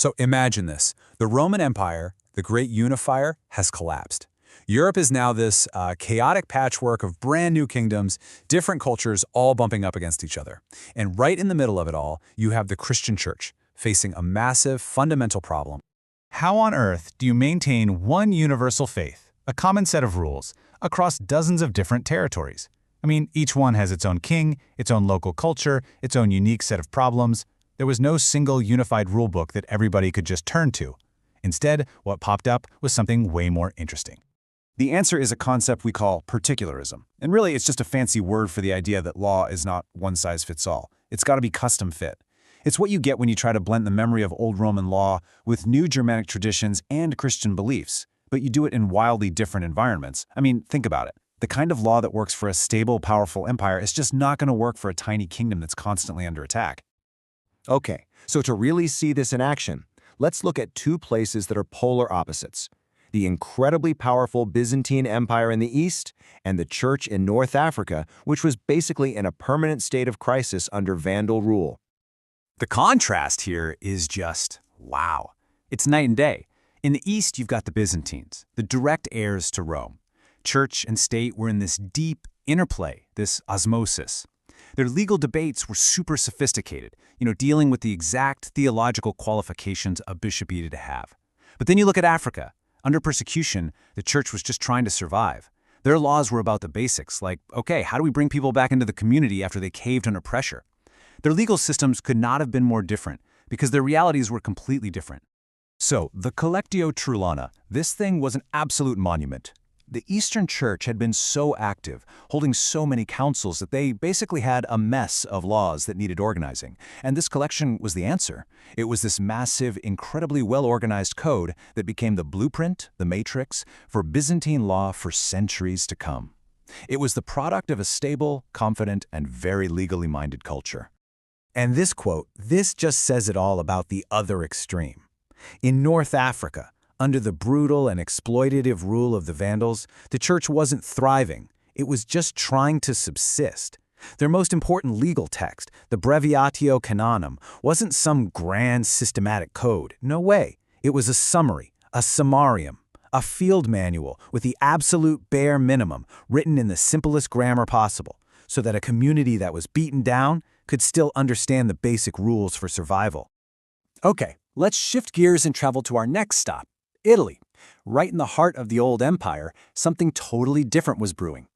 So imagine this. The Roman Empire, the great unifier, has collapsed. Europe is now this chaotic patchwork of brand new kingdoms, different cultures all bumping up against each other. And right in the middle of it all, you have the Christian church, facing a massive, fundamental problem. How on earth do you maintain one universal faith, a common set of rules, across dozens of different territories? I mean, each one has its own king, its own local culture, its own unique set of problems. There was no single unified rulebook that everybody could just turn to. Instead, what popped up was something way more interesting. The answer is a concept we call particularism. And really, it's just a fancy word for the idea that law is not one size fits all. It's got to be custom fit. It's what you get when you try to blend the memory of old Roman law with new Germanic traditions and Christian beliefs, but you do it in wildly different environments. I mean, think about it. The kind of law that works for a stable, powerful empire is just not going to work for a tiny kingdom that's constantly under attack. Okay, so to really see this in action, let's look at two places that are polar opposites: the incredibly powerful Byzantine Empire in the East and the Church in North Africa, which was basically in a permanent state of crisis under Vandal rule. The contrast here is just wow. It's night and day. In the East, you've got the Byzantines, the direct heirs to Rome. Church and state were in this deep interplay, this osmosis. Their legal debates were super sophisticated, dealing with the exact theological qualifications a bishop needed to have. But then you look at Africa. Under persecution, the church was just trying to survive. Their laws were about the basics, like, okay, how do we bring people back into the community after they caved under pressure? Their legal systems could not have been more different, because their realities were completely different. So, the Collectio Trulana, this thing was an absolute monument. The Eastern Church had been so active, holding so many councils that they basically had a mess of laws that needed organizing. And this collection was the answer. It was this massive, incredibly well-organized code that became the blueprint, the matrix, for Byzantine law for centuries to come. It was the product of a stable, confident, and very legally minded culture. And this quote, this just says it all about the other extreme. In North Africa, under the brutal and exploitative rule of the Vandals, the church wasn't thriving. It was just trying to subsist. Their most important legal text, the Breviatio Canonum, wasn't some grand systematic code. No way. It was a summary, a summarium, a field manual with the absolute bare minimum written in the simplest grammar possible, so that a community that was beaten down could still understand the basic rules for survival. Okay, let's shift gears and travel to our next stop, Italy. Right in the heart of the old empire, something totally different was brewing.